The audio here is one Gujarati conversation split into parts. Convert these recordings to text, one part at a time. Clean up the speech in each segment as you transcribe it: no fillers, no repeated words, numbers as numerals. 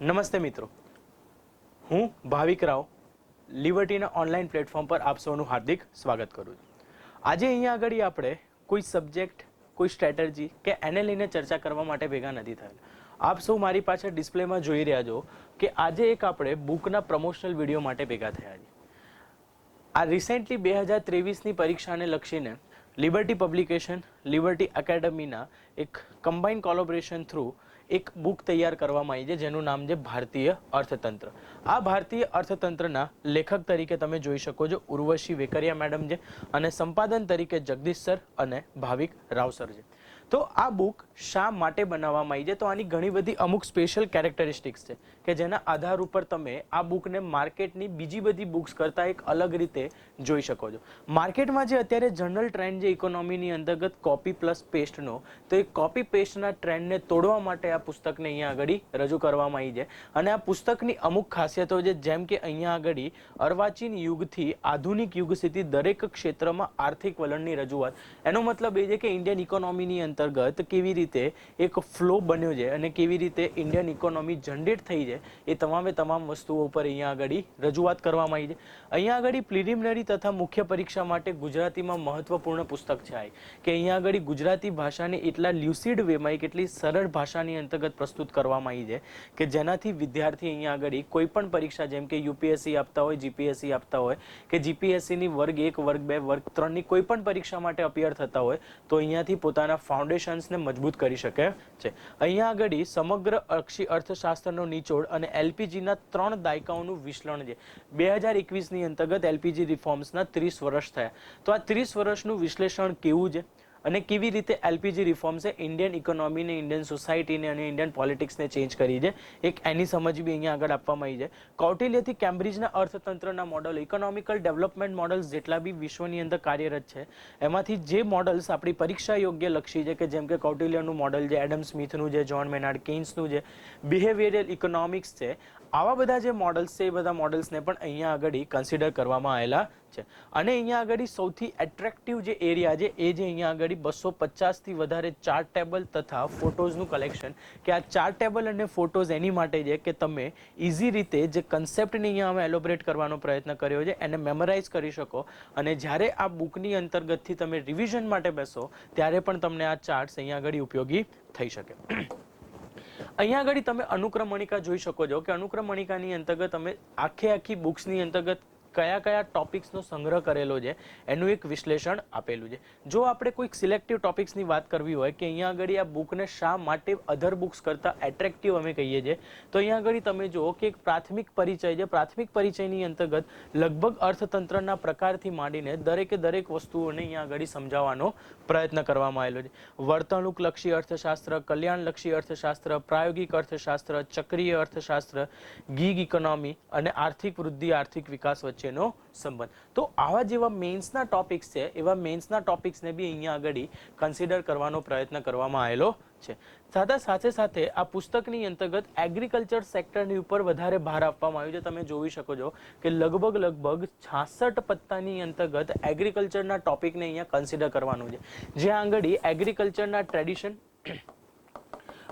નમસ્તે મિત્રો, હું ભાવિક રાવ લિબર્ટીના ઓનલાઈન પ્લેટફોર્મ પર આપ સૌનું હાર્દિક સ્વાગત કરું છું. આજે અહીંયા આગળ આપણે કોઈ સબ્જેક્ટ, કોઈ સ્ટ્રેટેજી કે એને લઈને ચર્ચા કરવા માટે ભેગા નથી થયેલ. આપ સૌ મારી પાછળ ડિસ્પ્લેમાં જોઈ રહ્યા છો કે આજે એક આપણે બુકના પ્રમોશનલ વિડીયો માટે ભેગા થયા છીએ. આ રિસેન્ટલી 2023ની પરીક્ષાને લક્ષીને લિબર્ટી પબ્લિકેશન, લિબર્ટી એકેડમીના એક કમ્બાઇન કોલેબોરેશન થ્રુ એક બુક તૈયાર કરવામાં આવી છે જેનું નામ છે ભારતીય અર્થતંત્ર. આ ભારતીય અર્થતંત્રના લેખક તરીકે તમે જોઈ શકો છો ઉર્વશી વેકરિયા મેડમ છે અને સંપાદન તરીકે જગદીશ સર અને ભાવિક રાવ સર છે. તો આ બુક શા માટે બનાવવામાં આવી છે? તો આની ઘણી બધી અમુક સ્પેશિયલ કેરેક્ટરિસ્ટિક્સ છે કે જેના આધાર ઉપર તમે આ બુકને માર્કેટની બીજી બધી બુક્સ કરતાં એક અલગ રીતે જોઈ શકો છો. માર્કેટમાં જે અત્યારે જનરલ ટ્રેન્ડ છે ઇકોનોમીની અંતર્ગત કોપી પ્લસ પેસ્ટનો, તો એ કોપી પેસ્ટના ટ્રેન્ડને તોડવા માટે આ પુસ્તકને અહીંયા આગળ રજૂ કરવામાં આવી છે. અને આ પુસ્તકની અમુક ખાસિયતો છે, જેમ કે અહીંયા આગળ અર્વાચીન યુગથી આધુનિક યુગ સુધી દરેક ક્ષેત્રમાં આર્થિક વલણની રજૂઆત. એનો મતલબ એ છે કે ઇન્ડિયન ઇકોનોમીની અંતર્ગત કેવી રીતે એક ફ્લો બન્યો છે અને કેવી રીતે ઇન્ડિયન ઇકોનોમી જનરેટ થઈ છે એ તમામ વસ્તુઓ ઉપર અહીંયા આગળ રજૂઆત કરવામાં આવી છે. અહીંયા આગળ પ્રિલિમિનરી તથા મુખ્ય પરીક્ષા માટે ગુજરાતીમાં મહત્વપૂર્ણ પુસ્તક છે કે અહીંયા આગળ ગુજરાતી ભાષાને એટલા લ્યુસિડ વેમાં કેટલી સરળ ભાષાની અંતર્ગત પ્રસ્તુત કરવામાં આવી છે કે જેનાથી વિદ્યાર્થી અહીંયા આગળ કોઈ પણ પરીક્ષા, જેમ કે યુપીએસસી આપતા હોય, જીપીએસસી આપતા હોય કે જીપીએસસીની વર્ગ 1, વર્ગ 2, વર્ગ 3ની કોઈ પણ પરીક્ષા માટે અપિયર થતા હોય તો અહીંયાથી પોતાના ફાઉન્ડેશન્સને મજબૂત કરી શકે છે. અહીંયા આગળ સમગ્ર અક્ષી અર્થશાસ્ત્રનો નિચોડ અને એલપીજીના 3 દાયકાઓનું વિશ્લેષણ છે. 2021ની અંતર્ગત એલપીજી રિફોર્મ્સના 30 વર્ષ થયા. તો આ 30 વર્ષનું વિશ્લેષણ કેવું છે અને કેવી રીતે એલપીજી રિફોર્મ્સે ઇન્ડિયન ઇકોનોમીને, ઇન્ડિયન સોસાયટીને અને ઇન્ડિયન પોલિટિક્સને ચેન્જ કરી છે, એક એની સમજ બી અહીંયા આગળ આપવામાં આવી છે. કૌટિલ્યથી કેમ્બ્રિજના અર્થતંત્રના મોડલ, ઇકોનોમિકલ ડેવલપમેન્ટ મોડલ્સ જેટલા બી વિશ્વની અંદર કાર્યરત છે એમાંથી જે મોડલ્સ આપણી પરીક્ષા યોગ્ય લક્ષી છે કે જેમ કે કૌટિલ્યનું મોડલ છે, એડમ સ્મિથનું છે, જ્હોન મેનાર્ડ કેઇન્સનું છે, બિહેવિયરલ ઇકોનોમિક્સ છે, આવા બધા જે મોડલ્સ છે એ બધા મોડલ્સને પણ અહીંયા આગળ કન્સિડર કરવામાં આવેલા છે. અને અહીંયા આગળ સૌથી એટ્રેક્ટિવ જે એરિયા છે એ જે અહીંયા આગળ 250થી વધારે ચાર્ટ ટેબલ તથા ફોટોઝનું કલેક્શન, કે આ ચાર્ટ ટેબલ અને ફોટોઝ એની માટે છે કે તમે ઇઝી રીતે જે કન્સેપ્ટને અહીંયા અમે એલોબરેટ કરવાનો પ્રયત્ન કર્યો છે એને મેમરાઇઝ કરી શકો અને જ્યારે આ બુકની અંતર્ગતથી તમે રિવિઝન માટે બેસો ત્યારે પણ તમને આ ચાર્ટ્સ અહીંયા આગળ ઉપયોગી થઈ શકે. અહીંયા આગળ તમે અનુક્રમણિકા જોઈ શકો છો કે અનુક્રમણિકાની અંતર્ગત તમે આખી બુક્સની અંતર્ગત કયા કયા ટોપિક્સનો સંગ્રહ કરેલો છે એનું એક વિશ્લેષણ આપેલું છે. જો આપણે કોઈક સિલેક્ટિવ ટોપિક્સની વાત કરવી હોય કે અહીંયા આગળ આ બુકને શા માટે અધર બુક્સ કરતાં એટ્રેક્ટિવ અમે કહીએ છીએ, તો અહીંયા આગળ તમે જુઓ કે એક પ્રાથમિક પરિચય છે. પ્રાથમિક પરિચયની અંતર્ગત લગભગ અર્થતંત્રના પ્રકારથી માંડીને દરેક વસ્તુઓને અહીંયા આગળ સમજાવવાનો પ્રયત્ન કરવામાં આવેલો છે. વર્તણૂકલક્ષી અર્થશાસ્ત્ર, કલ્યાણલક્ષી અર્થશાસ્ત્ર, પ્રાયોગિક અર્થશાસ્ત્ર, ચક્રીય અર્થશાસ્ત્ર, ગીગ ઇકોનોમી અને આર્થિક વૃદ્ધિ, આર્થિક વિકાસ વચ્ચે નો સંબંધ. તો આવા જેવા મેન્સના ટોપિક્સ છે એવા મેન્સના ટોપિક્સને બી અહીંયા આગળ કન્સિડર કરવાનો પ્રયત્ન કરવામાં આવેલો છે. સાથે આ પુસ્તકની અંતર્ગત એગ્રીકલ્ચર સેક્ટરની ઉપર વધારે ભાર આપવામાં આવ્યો છે. તમે જોઈ શકો છો કે લગભગ 66 પત્તાની અંતર્ગત એગ્રીકલ્ચરના ટોપિકને અહીંયા કન્સિડર કરવાનું છે, જ્યાં આગળ એગ્રીકલ્ચરના ટ્રેડિશન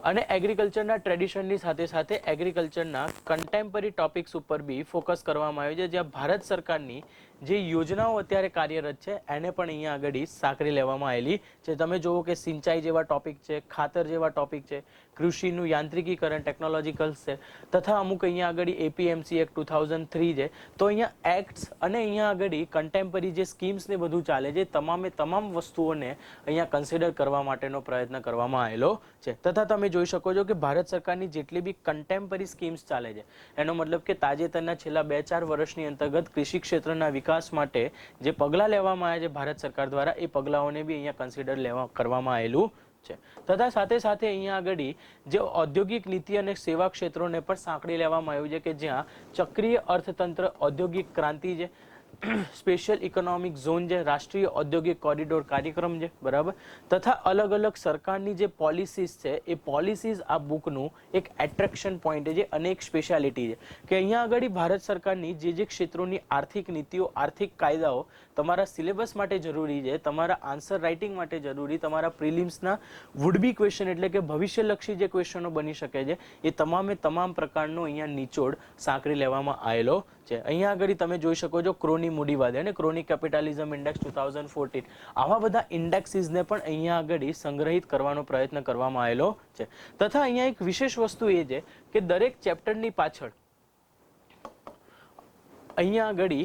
અને એગ્રીકલ્ચરના ટ્રેડિશનની સાથે એગ્રીકલ્ચરના કન્ટેમ્પરરી ટોપિક્સ ઉપર બી ફોકસ કરવામાં આવ્યું છે, જ્યાં ભારત સરકારની જે યોજનાઓ અત્યારે કાર્યરત છે એને પણ અહીંયા આગળ સાંકળી લેવામાં આવેલી છે. તમે જુઓ કે સિંચાઈ જેવા ટોપિક છે, ખાતર જેવા ટોપિક છે, કૃષિનું યાંત્રિકીકરણ, ટેકનોલોજીકલ્સ છે, તથા અમુક અહીંયા આગળ એપીએમસી એક્ટ 2003 છે. તો અહીંયા એક્ટ્સ અને અહીંયા આગળ કન્ટેમ્પરરી જે સ્કીમ્સ ને બધું ચાલે છે તમામ વસ્તુઓને અહીંયા કન્સિડર કરવા માટેનો પ્રયત્ન કરવામાં આવેલો છે. તથા તમે જોઈ શકો છો કે ભારત સરકારની જેટલી બી કન્ટેમ્પરરી સ્કીમ્સ ચાલે છે એનો મતલબ કે તાજેતરના છેલ્લા 2-4 વર્ષની અંતર્ગત કૃષિ ક્ષેત્રના વિકાસ માટે જે પગલાં લેવામાં આવ્યા છે ભારત સરકાર દ્વારા, એ પગલાઓને બી અહીંયા કન્સિડર કરવામાં આવેલું છે. તથા સાથે અહીંયા આગળ જે ઔદ્યોગિક નીતિ અને સેવા ક્ષેત્રોને પણ સાંકળી લેવામાં આવ્યું છે કે જ્યાં ચક્રીય અર્થતંત્ર, ઔદ્યોગિક ક્રાંતિ છે, સ્પેશિયલ ઇકોનોમિક ઝોન છે, રાષ્ટ્રીય ઔદ્યોગિક કોરિડોર કાર્યક્રમ છે, બરાબર, તથા અલગ અલગ સરકારની જે પોલિસીઝ છે એ પોલિસીઝ આ બુકનું એક એટ્રેક્શન પોઈન્ટ છે, જે અનેક સ્પેશિયાલિટી છે કે અહીંયા આગળ ભારત સરકારની જે ક્ષેત્રોની આર્થિક નીતિઓ, આર્થિક કાયદાઓ તમારા સિલેબસ માટે જરૂરી છે, તમારા આન્સર રાઇટિંગ માટે જરૂરી, તમારા પ્રિલિમ્સના વુડ બી ક્વેશ્ચન એટલે કે ભવિષ્યલક્ષી જે ક્વેશ્ચનો બની શકે છે એ તમામે તમામ પ્રકારનો અહીંયા નિચોડ સાંકળી લેવામાં આવેલો છે. અહીંયા આગળ તમે જોઈ શકો છો ક્રોની મૂડીવાદ અને ક્રોની કેપિટાલિઝમ ઇન્ડેક્સ 2014, આવા બધા ઇન્ડેક્સીસને પણ અહીંયા આગળ સંગ્રહિત કરવાનો પ્રયત્ન કરવામાં આવેલો છે. તથા અહીંયા એક વિશેષ વસ્તુ એ છે કે દરેક ચેપ્ટરની પાછળ અહીંયા આગળ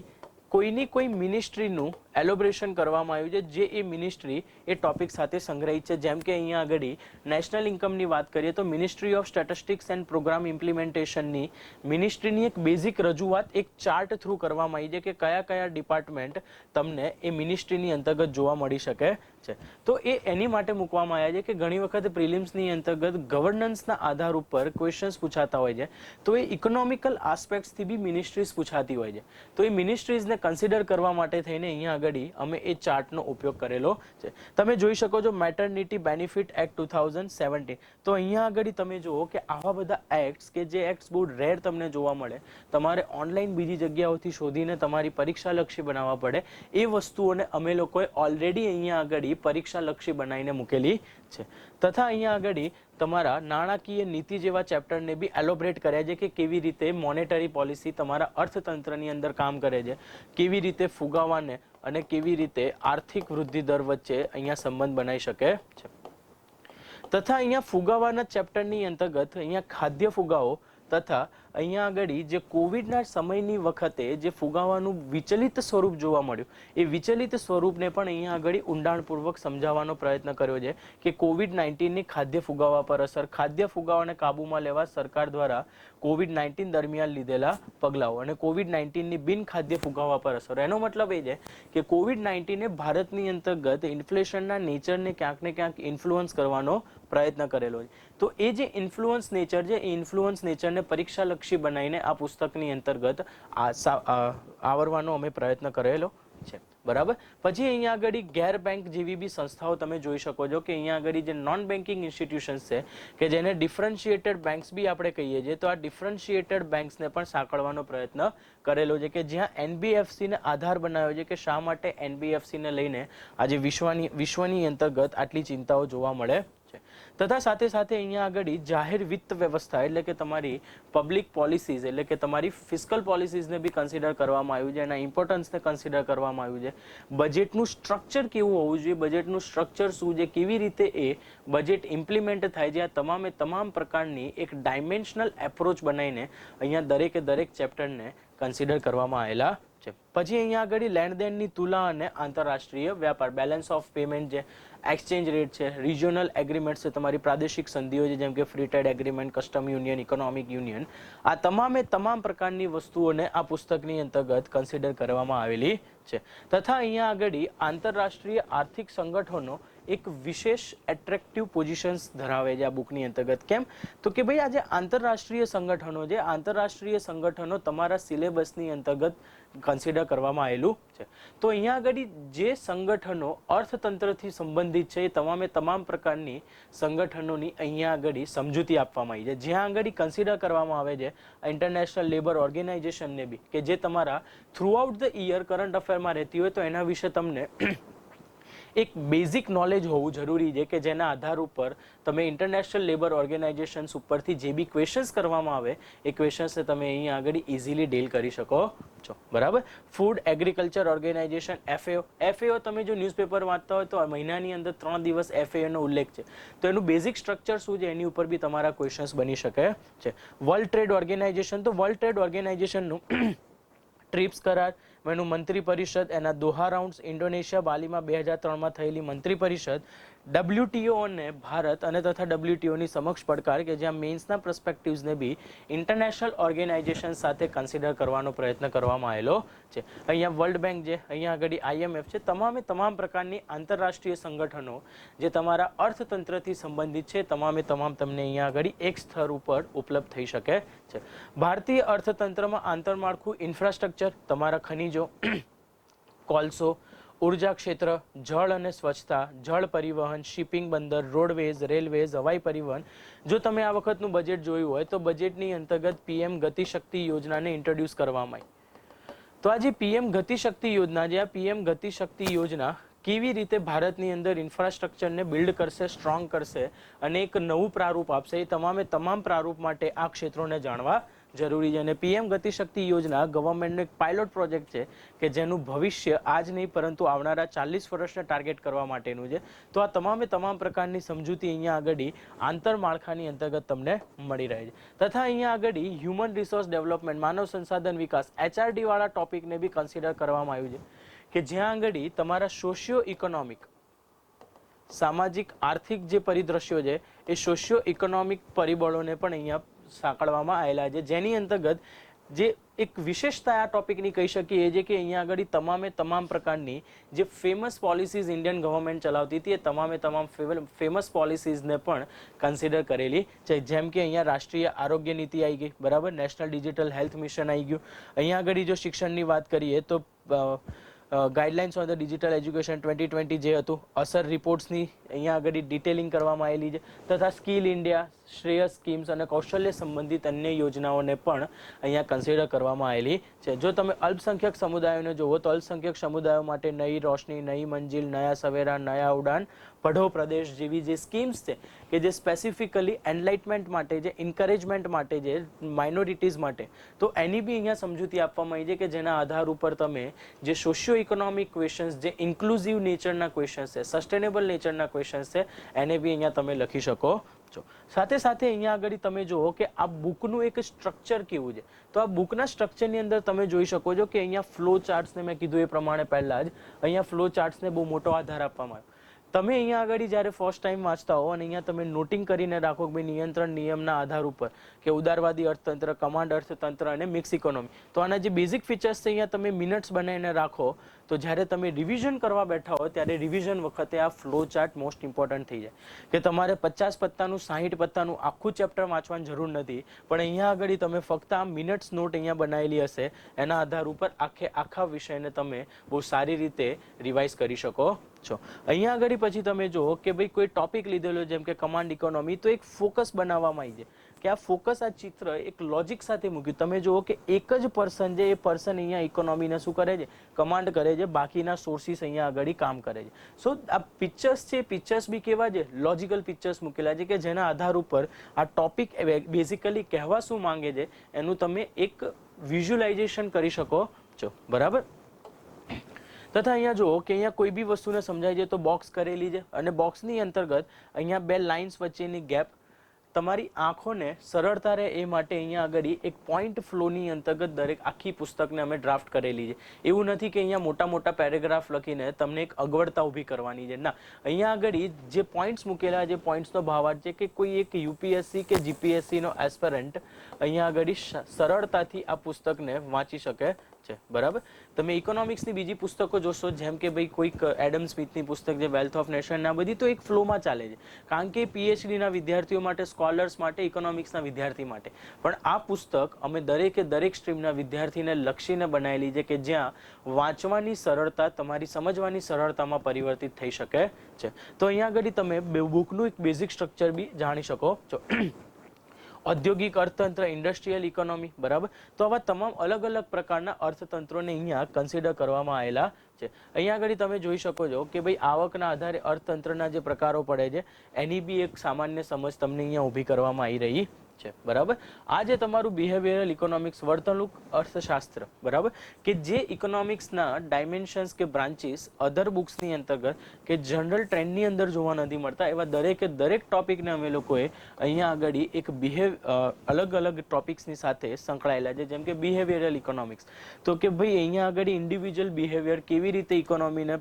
કોઈની કોઈ મિનિસ્ટ્રીનું એલોબ્રેશન કરવામાં આવ્યું છે, જે એ મિનિસ્ટ્રી એ ટોપિક સાથે સંગ્રહિત છે. જેમ કે અહીંયા આગળ નેશનલ ઇન્કમની વાત કરીએ તો ministry of statistics and program ઇમ્પ્લિમેન્ટેશનની મિનિસ્ટ્રીની એક બેઝિક રજૂઆત એક ચાર્ટ થ્રુ કરવામાં આવી છે કે કયા કયા ડિપાર્ટમેન્ટ તમને એ મિનિસ્ટ્રીની અંતર્ગત જોવા મળી શકે છે. તો એ એની માટે મૂકવામાં આવ્યા છે કે ઘણી વખત પ્રિલિમ્સની અંતર્ગત ગવર્નન્સના આધાર ઉપર ક્વેશ્ચન્સ પૂછાતા હોય છે, તો એ ઇકોનોમિકલ આસ્પેક્ટ્સથી બી મિનિસ્ટ્રીઝ પૂછાતી હોય છે. તો એ મિનિસ્ટ્રીઝને કન્સિડર કરવા માટે થઈને અહીંયા આગળ અમે એ ચાર્ટનો ઉપયોગ કરેલો છે. તમે જોઈ શકો છો મેટર્નિટી બેનિફિટ એક્ટ 2017. તો અહીંયા આગળ તમે જુઓ કે આવા બધા એક્ટ્સ કે જે એક્ટ્સ બહુ રેર તમને જોવા મળે, તમારે ઓનલાઈન બીજી જગ્યાઓથી શોધીને તમારી પરીક્ષાલક્ષી બનાવવા પડે, એ વસ્તુઓને અમે લોકોએ ઓલરેડી અહીંયા આગળ પરીક્ષાલક્ષી બનાવીને મૂકેલી છે. તથા અહીંયા આગળ તમારા નાણાકીય નીતિ જેવા ચેપ્ટરને બી એલોબરેટ કર્યા છે કે કેવી રીતે મોનેટરી પોલિસી તમારા અર્થતંત્રની અંદર કામ કરે છે, કેવી રીતે ફુગાવાને અને કેવી રીતે આર્થિક વૃદ્ધિ દર વચ્ચે અહીંયા સંબંધ બનાવી શકે છે. તથા અહીંયા ફુગાવાના ચેપ્ટરની અંતર્ગત અહીંયા ખાદ્ય ફુગાવો તથા અહીંયા આગળ જે કોવિડના સમયની વખતે જે ફુગાવાનું વિચલિત સ્વરૂપ જોવા મળ્યું, એ વિચલિત સ્વરૂપને પણ અહીંયા આગળ ઊંડાણપૂર્વક સમજાવવાનો પ્રયત્ન કર્યો છે કે COVID-19ની ખાદ્ય ફુગાવા પર અસર, ખાદ્ય ફુગાવાને કાબૂમાં લેવા સરકાર દ્વારા COVID-19 દરમિયાન લીધેલા પગલાઓ અને COVID-19ની બિન ખાદ્ય ફુગાવા પર અસર. એનો મતલબ એ છે કે COVID-19એ ભારતની અંતર્ગત ઇન્ફ્લેશનના નેચરને ક્યાંક ને ક્યાંક ઇન્ફ્લુઅન્સ કરવાનો પ્રયત્ન કરેલો છે. તો એ જે ઇન્ફ્લુઅન્સ નેચર છે, એ ઇન્ફ્લુઅન્સ નેચરને પરીક્ષાલક્ષી બનાવીને આ પુસ્તકની અંતર્ગત આવરવાનો અમે પ્રયત્ન કરેલો છે, બરાબર. પછી અહીંયા આગળ ગેર બેંક જેવી બી સંસ્થાઓ તમે જોઈ શકો છો કે અહીંયા આગળ જે નોન બેન્કિંગ ઇન્સ્ટિટ્યુશન્સ છે કે જેને ડિફરન્શિએટેડ બેંક્સ બી આપણે કહીએ છીએ, તો આ ડિફરન્શિએટેડ બેંક્સને પણ સાંકળવાનો પ્રયત્ન કરેલો છે કે જ્યાં એનબીએફસીને આધાર બનાવ્યો છે કે શા માટે એનબીએફસીને લઈને આજે વિશ્વની અંતર્ગત આટલી ચિંતાઓ જોવા મળે છે. તથા સાથે સાથે અહીંયા આગળ જાહેર વિત્ત વ્યવસ્થા એટલે કે તમારી પબ્લિક પોલિસીઝ એટલે કે તમારી ફિસ્કલ પોલિસીઝને બી કન્સિડર કરવામાં આવ્યું છે, એના ઇમ્પોર્ટન્સને કન્સિડર કરવામાં આવ્યું છે. બજેટનું સ્ટ્રક્ચર કેવું હોવું જોઈએ, બજેટનું સ્ટ્રક્ચર શું છે, કેવી રીતે એ બજેટ ઇમ્પ્લિમેન્ટ થાય છે, આ તમામ પ્રકારની એક ડાયમેન્શનલ એપ્રોચ બનાવીને અહીંયા દરેક ચેપ્ટરને કન્સિડર કરવામાં આવેલા છે. પછી અહીંયા આગળ લેણદેણની તુલા અને આંતરરાષ્ટ્રીય વ્યાપાર, બેલેન્સ ઓફ પેમેન્ટ છે, એક્સચેન્જ રેટ છે, રિજિયોનલ એગ્રીમેન્ટ છે, તમારી પ્રાદેશિક સંધિઓ છે જેમ કે free trade agreement, custom union, economic union, આ તમામ પ્રકારની વસ્તુઓને આ પુસ્તકની અંતર્ગત કન્સિડર કરવામાં આવેલી છે. તથા અહીંયા આગળ આંતરરાષ્ટ્રીય આર્થિક સંગઠનો એક વિશેષ એટ્રેક્ટિવ પોઝિશન્સ ધરાવે છે આ બુકની અંતર્ગત. કેમ તો કે ભાઈ આ જે આંતરરાષ્ટ્રીય સંગઠનો છે, આંતરરાષ્ટ્રીય સંગઠનો તમારા સિલેબસની અંતર્ગત કન્સિડર કરવામાં આવેલું છે. તો અહીંયા આગળ જે સંગઠનો અર્થતંત્રથી સંબંધિત છે એ તમામ પ્રકારની સંગઠનોની અહીંયા આગળ સમજૂતી આપવામાં આવી છે, જ્યાં આગળ કન્સિડર કરવામાં આવે છે ઇન્ટરનેશનલ લેબર ઓર્ગેનાઇઝેશનને બી, કે જે તમારા થ્રુઆઉટ ધ યર કરંટ અફેરમાં રહેતી હોય તો એના વિશે તમને એક બેઝિક નોલેજ હોવું જરૂરી છે કે જેના આધાર ઉપર તમે ઇન્ટરનેશનલ લેબર ઓર્ગેનાઇઝેશન્સ ઉપરથી જે બી ક્વેશ્ચન્સ કરવામાં આવે એ ક્વેશ્ચન્સને તમે અહીંયા આગળ ઇઝીલી ડીલ કરી શકો છો, બરાબર. ફૂડ એગ્રીકલ્ચર ઓર્ગેનાઇઝેશન FAO તમે જો ન્યૂઝપેપર વાંચતા હોય તો મહિનાની અંદર 3 દિવસ FAO નો ઉલ્લેખ છે, તો એનું બેઝિક સ્ટ્રક્ચર શું છે એની ઉપર બી તમારા ક્વેશ્ચન્સ બની શકે છે. વર્લ્ડ ટ્રેડ ઓર્ગેનાઇઝેશન, તો વર્લ્ડ ટ્રેડ ઓર્ગેનાઇઝેશનનું ટ્રીપ્સ કરાર, એનું મંત્રી પરિષદ, એના દોહા રાઉન્ડ્સ, ઇન્ડોનેશિયા બાલીમાં 2003માં થયેલી મંત્રી પરિષદ, WTO અને ભારત અને તથા WTOની સમક્ષ પડકાર કે જ્યાં મેન્સના પર્સપેક્ટિવ્સને બી ઇન્ટરનેશનલ ઓર્ગેનાઇઝેશન સાથે કન્સિડર કરવાનો પ્રયત્ન કરવામાં આવેલો છે. અહીંયા વર્લ્ડ બેંક છે, અહીંયા આગળ IMF છે, તમામ પ્રકારની આંતરરાષ્ટ્રીય સંગઠનો જે તમારા અર્થતંત્રથી સંબંધિત છે તમામ તમને અહીંયા આગળ એક સ્તર ઉપર ઉપલબ્ધ થઈ શકે છે. ભારતીય અર્થતંત્રમાં આંતરમાળખું ઇન્ફ્રાસ્ટ્રક્ચર, તમારા ખનીજો, કોલસો, ઉર્જા ક્ષેત્ર, જળ અને સ્વચ્છતા, જળ પરિવહન, શિપિંગ, બંદર, રોડવેઝ, રેલવેઝ, હવાઈ પરિવહન. જો તમે આ વખતનું બજેટ જોયું હોય તો બજેટની અંતર્ગત પીએમ ગતિશક્તિ યોજનાને ઇન્ટ્રોડ્યુસ કરવામાં આવી. તો આ જે પીએમ ગતિશક્તિ યોજના છે, આ પીએમ ગતિશક્તિ યોજના કેવી રીતે ભારતની અંદર ઇન્ફ્રાસ્ટ્રક્ચરને બિલ્ડ કરશે, સ્ટ્રોંગ કરશે અને એક નવું પ્રારૂપ આપશે, એ તમામ પ્રારૂપ માટે આ ક્ષેત્રોને જાણવા જરૂરી છે. અને પીએમ ગતિશક્તિ યોજના ગવર્મેન્ટનો એક પાયલોટ પ્રોજેક્ટ છે કે જેનું ભવિષ્ય આજ નહીં પરંતુ આવનારા 40 વર્ષને ટાર્ગેટ કરવા માટેનું છે. તો આ તમામ પ્રકારની સમજૂતી અહીંયા આગળ આંતરમાળખાની અંતર્ગત તમને મળી રહે છે. તથા અહીંયા આગળ હ્યુમન રિસોર્સ ડેવલપમેન્ટ, માનવ સંસાધન વિકાસ, HRD વાળા ટોપિકને બી કન્સિડર કરવામાં આવ્યું છે કે જ્યાં આગળ તમારા સોશિયો ઇકોનોમિક, સામાજિક આર્થિક જે પરિદ્રશ્યો છે એ સોશિયો ઇકોનોમિક પરિબળોને પણ અહીંયા સાંકળવામાં આવેલા છે, જેની અંતર્ગત જે એક વિશેષતા આ ટોપિકની કહી શકીએ એ છે કે અહીંયા આગળ તમામ પ્રકારની જે ફેમસ પોલિસીઝ ઇન્ડિયન ગવર્મેન્ટ ચલાવતી હતી એ તમામ ફેમસ પોલિસીઝને પણ કન્સિડર કરેલી છે. જેમ કે અહીંયા રાષ્ટ્રીય આરોગ્ય નીતિ આવી ગઈ, બરાબર, નેશનલ ડિજિટલ હેલ્થ મિશન આવી ગયું. અહીંયા આગળ જો શિક્ષણની વાત કરીએ તો guidelines on the digital education 2020 જે હતું, અસર રિપોર્ટ્સની અહીંયા આગળ ડિટેલિંગ કરવામાં આવેલી છે. તથા સ્કિલ ઇન્ડિયા, શ્રેયસ સ્કીમ્સ અને કૌશલ્ય સંબંધિત અન્ય યોજનાઓને પણ અહીંયા કન્સિડર કરવામાં આવેલી છે. જો તમે અલ્પસંખ્યક સમુદાયોને જુઓ તો અલ્પસંખ્યક સમુદાયો માટે નઈ રોશની, નઈ મંજિલ, નયા સવેરા, નયા ઉડાન, પઢો પ્રદેશ જેવી જે સ્કીમ્સ છે કે જે સ્પેસિફિકલી એનલાઇટમેન્ટ માટે છે, એન્કરેજમેન્ટ માટે છે, માઇનોરિટીઝ માટે, તો એની બી અહીંયા સમજૂતી આપવામાં આવી છે કે જેના આધાર ઉપર તમે જે સોશિયો ઇકોનોમિક ક્વેશ્ચન્સ, જે ઇન્ક્લુઝિવ નેચરના ક્વેશ્ચન્સ છે, સસ્ટેનેબલ નેચરના ક્વેશ્ચન્સ છે, એને બી અહીંયા તમે લખી શકો છો. સાથે સાથે અહીંયા આગળ તમે જુઓ કે આ બુકનું એક સ્ટ્રક્ચર કેવું છે. તો આ બુકના સ્ટ્રક્ચરની અંદર તમે જોઈ શકો છો કે અહીંયા ફ્લો ચાર્ટ્સને મેં કીધું એ પ્રમાણે પહેલા જ અહીંયા ફ્લો ચાર્ટ્સને બહુ મોટો આધાર આપવામાં આવ્યો. તમે અહીંયા આગળ જ્યારે ફર્સ્ટ ટાઈમ વાંચતા હો અને અહીંયા તમે નોટિંગ કરીને રાખો કે ભાઈ નિયંત્રણ નિયમના આધાર ઉપર કે ઉદારવાદી અર્થતંત્ર, કમાન્ડ અર્થતંત્ર અને મિક્સ ઇકોનોમી, તો આના જે બેઝિક ફીચર્સ છે અહીંયા તમે મિનિટ્સ બનાવીને રાખો તો જ્યારે તમે રિવિઝન કરવા બેઠા હો ત્યારે રિવિઝન વખતે આ ફ્લો ચાર્ટ મોસ્ટ ઇમ્પોર્ટન્ટ થઈ જાય કે તમારે 50 પત્તાનું 60 પત્તાનું આખું ચેપ્ટર વાંચવાની જરૂર નથી, પણ અહીંયા આગળ તમે ફક્ત આ મિનિટ્સ નોટ અહીંયા બનાવેલી હશે એના આધાર ઉપર આખા વિષયને તમે બહુ સારી રીતે રિવાઇઝ કરી શકો છો. અહીંયા આગળ પછી તમે જુઓ કે ભાઈ કોઈ ટોપિક લીધેલો જેમ કે કમાન્ડ ઇકોનોમી, તો એક ફોકસ બનાવવામાં આવી છે કે આ ફોકસ, આ ચિત્ર એક લોજિક સાથે મૂક્યું. તમે જુઓ કે એક જ પર્સન છે, એ પર્સન અહીંયા ઇકોનોમીને શું કરે છે, કમાન્ડ કરે છે, બાકીના સોર્સિસ અહીંયા આગળ કામ કરે છે. સો આ પિક્ચર્સ છે, પિક્ચર્સ બી કેવા છે, લોજિકલ પિક્ચર્સ મૂકેલા છે કે જેના આધાર ઉપર આ ટોપિક બેઝિકલી કહેવા શું માંગે છે એનું તમે એક વિઝ્યુલાઇઝેશન કરી શકો છો, બરાબર. તથા અહીંયા જુઓ કે અહીંયા કોઈ બી વસ્તુને સમજાય છે તો બોક્સ કરેલી છે અને બોક્સની અંતર્ગત અહીંયા બે લાઇન્સ વચ્ચેની ગેપ તમારી આંખોને સરળતા રહે એ માટે અહીંયા આગળ એક પોઈન્ટ ફ્લોની અંતર્ગત દરેક આખી પુસ્તકને અમે ડ્રાફ્ટ કરેલી છે. એવું નથી કે અહીંયા મોટા મોટા પેરેગ્રાફ લખીને તમને એક અગવડતા ઊભી કરવાની છે, ના, અહીંયા આગળ જે પોઈન્ટ્સ મૂકેલા, જે પોઈન્ટ્સનો ભાવાર્થ છે કે કોઈ એક યુપીએસસી કે જીપીએસસીનો એસ્પરન્ટ અહીંયા આગળ સરળતાથી આ પુસ્તકને વાંચી શકે છે, બરાબર. તમે ઇકોનોમિક્સની બીજી પુસ્તકો જોશો જેમ કે ભાઈ કોઈક એડમ સ્મિથની પુસ્તક જે વેલ્થ ઓફ નેશન, આ બધી તો એક ફ્લોમાં ચાલે છે કારણ કે પીએચડીના વિદ્યાર્થીઓ માટે, સ્કોલર્સ માટે, ઇકોનોમિક્સના વિદ્યાર્થી માટે. પણ આ પુસ્તક અમે દરેક સ્ટ્રીમના વિદ્યાર્થીને લક્ષીને બનાવેલી છે કે જ્યાં વાંચવાની સરળતા તમારી સમજવાની સરળતામાં પરિવર્તિત થઈ શકે છે. તો અહીંયા આગળ તમે બુકનું એક બેઝિક સ્ટ્રક્ચર બી જાણી શકો છો. ઔદ્યોગિક અર્થતંત્ર, ઇન્ડસ્ટ્રીયલ ઇકોનોમી, બરાબર. તો આવા તમામ અલગ અલગ પ્રકારના અર્થતંત્રોને અહીંયા કન્સિડર કરવામાં આવેલા છે. અહીંયા આગળ તમે જોઈ શકો છો કે ભાઈ આવકના આધારે અર્થતંત્રના જે પ્રકારો પડે છે એની બી એક સામાન્ય સમજ તમને અહીંયા ઊભી કરવામાં આવી રહી છે, બરાબર. આ જે તમારું બિહેવિયરલ ઇકોનોમિક્સ, વર્તણૂક અર્થશાસ્ત્ર, બરાબર, કે જે ઇકોનોમિક્સના ડાયમેન્શન્સ કે બ્રાન્ચીસ અધર બુક્સની અંતર્ગત કે જનરલ ટ્રેન્ડની અંદર જોવા નથી મળતા, એવા દરેક ટોપિકને અમે લોકોએ અહીંયા આગળ એક અલગ અલગ ટોપિક્સની સાથે સંકળાયેલા છે. જેમ કે બિહેવિયરલ ઇકોનોમિક્સ, તો કે ભાઈ અહીંયા આગળ ઇન્ડિવિજ્યુઅલ બિહેવિયર કેવી રીતે ઇકોનોમીને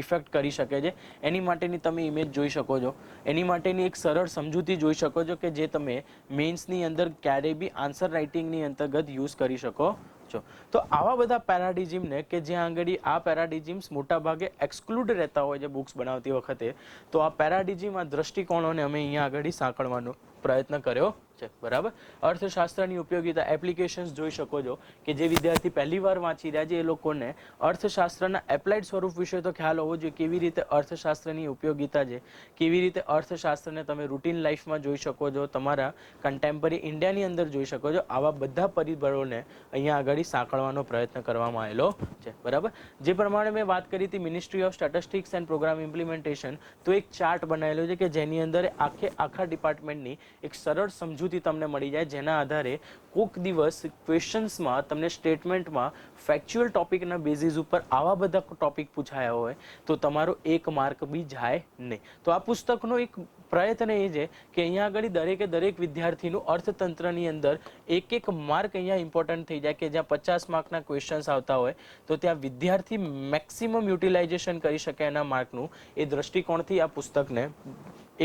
ઇફેક્ટ કરી શકે છે એની માટેની તમે ઇમેજ જોઈ શકો છો, એની માટેની એક સરળ સમજૂતી જોઈ શકો છો કે જે તમે મેઇન્સની અંદર ક્યારેય બી આન્સર રાઇટિંગની અંતર્ગત યુઝ કરી શકો છો. તો આવા બધા પેરાડિઝમને કે જ્યાં આગળ આ પેરાડિઝમ્સ મોટા ભાગે એક્સક્લુડ રહેતા હોય છે બુક્સ બનાવતી વખતે, તો આ પેરાડિઝમ, આ દ્રષ્ટિકોણોને અમે અહીંયા આગળ સાંકળવાનો પ્રયત્ન કર્યો છે, બરાબર. અર્થશાસ્ત્રની ઉપયોગિતા એપ્લિકેશન્સ જોઈ શકો છો કે જે વિદ્યાર્થી પહેલી વાર વાંચી રહ્યા છે એ લોકોને અર્થશાસ્ત્રના એપ્લાઇડ સ્વરૂપ વિશે તો ખ્યાલ હોવો જોઈએ, કેવી રીતે અર્થશાસ્ત્રની ઉપયોગિતા છે, કેવી રીતે અર્થશાસ્ત્રને તમે રૂટીન લાઈફમાં જોઈ શકો છો, તમારા કન્ટેમ્પરરી ઇન્ડિયાની અંદર જોઈ શકો છો. આવા બધા પરિબળોને અહીંયા આગળ સાંકળવાનો પ્રયત્ન કરવામાં આવેલો છે, બરાબર. જે પ્રમાણે મેં વાત કરી હતી ministry of statistics and programme implementation, તો એક ચાર્ટ બનાવેલો છે કે જેની અંદર આખા ડિપાર્ટમેન્ટની એક સરળ સમજૂતી તમને મળી જાય, જેના આધારે કોઈક દિવસ ક્વેશ્ચન્સમાં તમને સ્ટેટમેન્ટમાં ફેક્ચ્યુઅલ ટોપિકના બેઝિસ ઉપર આવા બધા ટોપિક પૂછાયા હોય તો તમારો 1 માર્ક બી જાય નહીં. તો આ પુસ્તકનો એક પ્રયત્ન એ છે કે અહીંયા આગળ દરેક વિદ્યાર્થીનું અર્થતંત્રની અંદર એક માર્ક અહીંયા ઇમ્પોર્ટન્ટ થઈ જાય, કે જ્યાં 50 માર્કના ક્વેશ્ચન્સ આવતા હોય તો ત્યાં વિદ્યાર્થી મેક્સિમમ યુટિલાઇઝેશન કરી શકે એના માર્કનું, એ દ્રષ્ટિકોણથી આ પુસ્તકને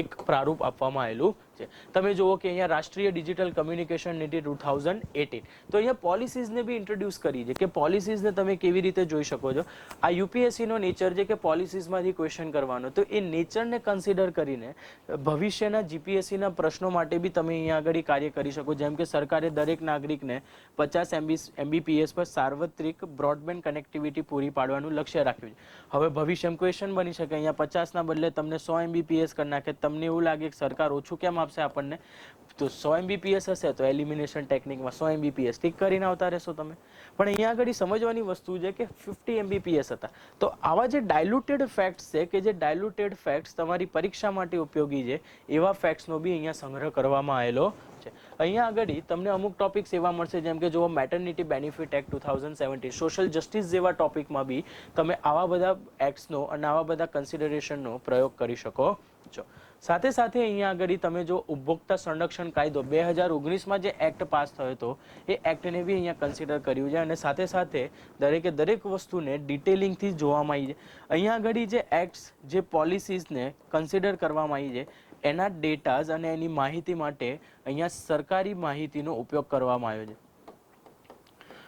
એક પ્રારૂપ આપવામાં આવેલું છે. તમે જુઓ કે અહીંયા રાષ્ટ્રીય ડિજિટલ કમ્યુનિકેશન નીતિ 2018, તો અહીંયા પોલિસીઝને બી ઇન્ટ્રોડ્યુસ કરી છે કે પોલિસીઝને તમે કેવી રીતે જોઈ શકો છો. આ યુપીએસસીનો નેચર છે કે પોલિસીઝમાંથી ક્વેશ્ચન કરવાનો, તો એ નેચરને કન્સિડર કરીને ભવિષ્યના જીપીએસસીના પ્રશ્નો માટે બી તમે અહીંયા આગળ કાર્ય કરી શકો. જેમ કે સરકારે દરેક નાગરિકને 50 MBPS પર સાર્વત્રિક બ્રોડબેન્ડ કનેક્ટિવિટી પૂરી પાડવાનું લક્ષ્ય રાખ્યું છે. હવે ભવિષ્યમાં ક્વેશ્ચન બની શકે અહીંયા 50ના બદલે તમને 100 MBPS કરી નાખે, તમને એવું લાગે કે સરકાર ઓછું કેમ આપશે આપણને, તો 100 MBPS હશે તો એલિમિનેશન ટેકનિકમાં 100 MBPS ટીક કરીને આવતા રહેશો તમે. પણ અહીંયા આગળ સમજવાની વસ્તુ છે કે 50 MBPS હતા. તો આવા જે ડાયલ્યુટેડ ફેક્ટ્સ છે કે જે ડાયલ્યુટેડ ફેક્ટ્સ તમારી પરીક્ષા માટે ઉપયોગી છે, એવા ફેક્ટ્સનો બી અહીંયા સંગ્રહ કરવામાં આવેલો છે. અહીંયા આગળ તમને અમુક ટોપિક્સ એવા મળશે જેમ કે જો maternity benefit act 2017, social justice જેવા ટોપિકમાં બી તમે આવા બધા એક્ટ્સનો અને આવા બધા કન્સિડરેશનનો પ્રયોગ કરી શકો છો. સાથે સાથે અહીંયા આગળ તમે જો ઉપભોક્તા સંરક્ષણ કાયદો 2019માં જે એક્ટ પાસ થયો હતો એ એક્ટને બી અહીંયા કન્સિડર કર્યું છે, અને સાથે સાથે દરેક વસ્તુને ડિટેલિંગથી જોવામાં આવી છે. અહીંયા આગળ જે એક્ટ્સ, જે પોલિસીઝને કન્સિડર કરવામાં આવી છે એના ડેટાઝ અને એની માહિતી માટે અહીંયા સરકારી માહિતીનો ઉપયોગ કરવામાં આવ્યો છે.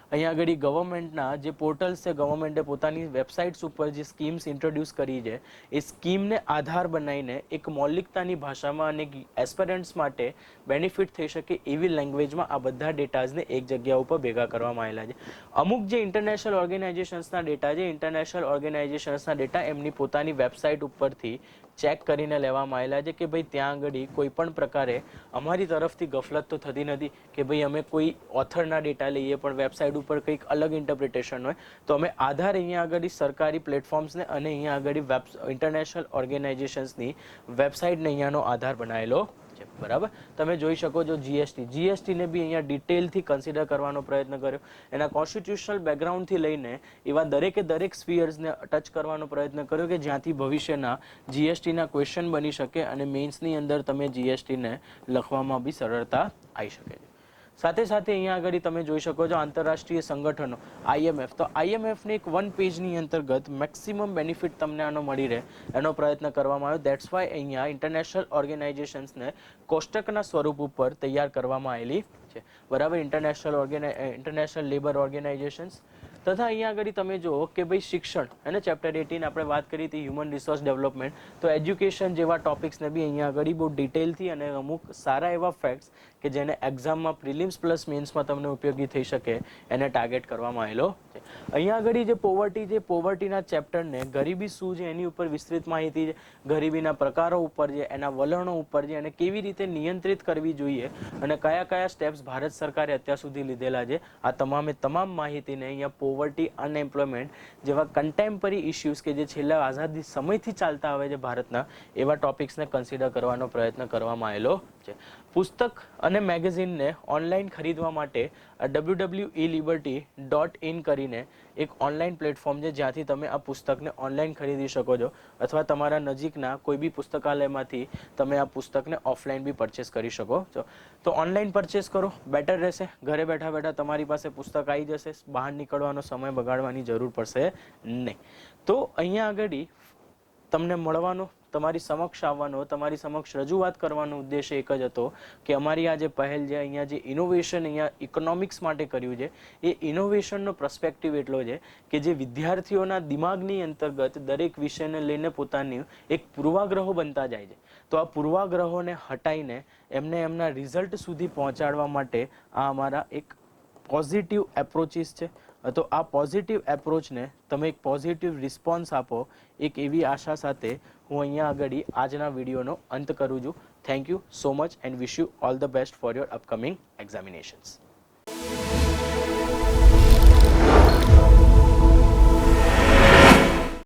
અહીંયા આગળ ગવર્મેન્ટના જે પોર્ટલ્સ છે, ગવર્મેન્ટે પોતાની વેબસાઇટ્સ ઉપર જે સ્કીમ્સ ઇન્ટ્રોડ્યુસ કરી છે એ સ્કીમને આધાર બનાવીને એક મૌલિકતાની ભાષામાં અને એસ્પિરન્ટ્સ માટે બેનિફિટ થઈ શકે એવી લેંગ્વેજમાં આ બધા ડેટાઝને એક જગ્યા ઉપર ભેગા કરવામાં આવેલા છે. અમુક જે ઇન્ટરનેશનલ ઓર્ગેનાઇઝેશન્સના ડેટા છે, ઇન્ટરનેશનલ ઓર્ગેનાઇઝેશન્સના ડેટા એમની પોતાની વેબસાઇટ ઉપરથી ચેક કરીને લેવામાં આવેલા છે કે ભાઈ ત્યાં આગળ કોઈ પણ પ્રકારે અમારી તરફથી ગફલત તો થતી નથી કે ભાઈ અમે કોઈ ઓથરના ડેટા લઈએ પણ વેબસાઇટ ઉપર કંઈક અલગ ઇન્ટરપ્રિટેશન હોય, તો અમે આધાર અહીંયા આગળ સરકારી પ્લેટફોર્મ્સને અને અહીંયા આગળ ઇન્ટરનેશનલ ઓર્ગેનાઇઝેશન્સની વેબસાઇટને અહીંયાનો આધાર બનાવેલો છે, બરાબર. તમે જોઈ શકો છો જીએસટીને બી અહીંયા ડિટેલથી કન્સિડર કરવાનો પ્રયત્ન કર્યો, એના કોન્સ્ટિટ્યુશનલ બેકગ્રાઉન્ડથી લઈને એવા દરેક સ્ફિયર્સને ટચ કરવાનો પ્રયત્ન કર્યો કે જ્યાંથી ભવિષ્યના જીએસટીના ક્વેશ્ચન બની શકે અને મેઇન્સની અંદર તમે જીએસટીને લખવામાં બી સરળતા આવી શકે છે. સાથે સાથે અહીંયા આગળ તમે જોઈ શકો છો આંતરરાષ્ટ્રીય સંગઠનો IMF, તો IMFની એક 1 પેજની અંતર્ગત મેક્સિમમ બેનિફિટ તમને આનો મળી રહે એનો પ્રયત્ન કરવામાં આવ્યો. દેટ્સ વાય અહીંયા ઇન્ટરનેશનલ ઓર્ગેનાઇઝેશન્સને કોષ્ટકના સ્વરૂપ ઉપર તૈયાર કરવામાં આવેલી છે, બરાબર. ઇન્ટરનેશનલ લેબર ઓર્ગેનાઇઝેશન્સ તથા અહીંયા આગળ તમે જુઓ કે ભાઈ શિક્ષણ અને ચેપ્ટર 18 આપણે વાત કરી હતી હ્યુમન રિસોર્સ ડેવલપમેન્ટ, તો એજ્યુકેશન જેવા ટોપિક્સને બી અહીંયા આગળ બહુ ડિટેલથી અને અમુક સારા એવા ફેક્ટ્સ કે જેને એક્ઝામમાં પ્રિલિમ્સ પ્લસ મેન્સમાં તમને ઉપયોગી થઈ શકે એને ટાર્ગેટ કરવામાં આવેલો છે. અહીંયા આગળ જે પોવર્ટી છે, પોવર્ટીના ચેપ્ટરને ગરીબી શું છે એની ઉપર વિસ્તૃત માહિતી છે, ગરીબીના પ્રકારો ઉપર છે, એના વલણો ઉપર છે અને કેવી રીતે નિયંત્રિત કરવી જોઈએ અને કયા સ્ટેપ્સ ભારત સરકારે અત્યાર સુધી લીધેલા છે, આ તમામ માહિતીને અહીંયા પોવર્ટી, અનએમ્પ્લોયમેન્ટ જેવા કન્ટેમ્પરરી ઇશ્યુઝ કે જે છેલ્લા આઝાદી સમયથી ચાલતા આવે છે ભારતના, એવા ટોપિક્સને કન્સિડર કરવાનો પ્રયત્ન કરવામાં આવેલો છે. પુસ્તક અને મેગેઝિનને ઓનલાઈન ખરીદવા માટે www.eliberty.in કરીને એક ઓનલાઈન પ્લેટફોર્મ છે જ્યાંથી તમે આ પુસ્તકને ઓનલાઈન ખરીદી શકો છો, અથવા તમારા નજીકના કોઈ બી પુસ્તકાલયમાંથી તમે આ પુસ્તકને ઓફલાઈન બી પરચેસ કરી શકો છો. તો ઓનલાઈન પરચેસ કરો, બેટર રહેશે. ઘરે બેઠા તમારી પાસે પુસ્તક આવી જશે, બહાર નીકળવાનો સમય બગાડવાની જરૂર પડશે નહીં. તો અહીંયા આગળ તમને મળવાનો તમારી સમક્ષ આવવાનો, તમારી સમક્ષ રજૂઆત કરવાનો ઉદ્દેશ એક જ હતો કે અમારી આ જે પહેલ છે, અહીંયા જે ઇનોવેશન અહીંયા ઇકોનોમિક્સ માટે કર્યું છે, એ ઇનોવેશનનો પર્સપેક્ટિવ એટલો છે કે જે વિદ્યાર્થીઓના દિમાગની અંતર્ગત દરેક વિષયને લઈને પોતાની એક પૂર્વાગ્રહો બનતા જાય છે. તો આ પૂર્વાગ્રહોને હટાઈને એમને એમના રિઝલ્ટ સુધી પહોંચાડવા માટે આ અમારા એક પોઝિટિવ એપ્રોચીસ છે. તો આ પોઝિટિવ એપ્રોચને તમે એક પોઝિટિવ રિસ્પોન્સ આપો, એક એવી આશા સાથે હું અહીંયા આગળ આજના વિડીયોનો અંત કરું છું. Thank you so much and wish you all the best for your upcoming examinations.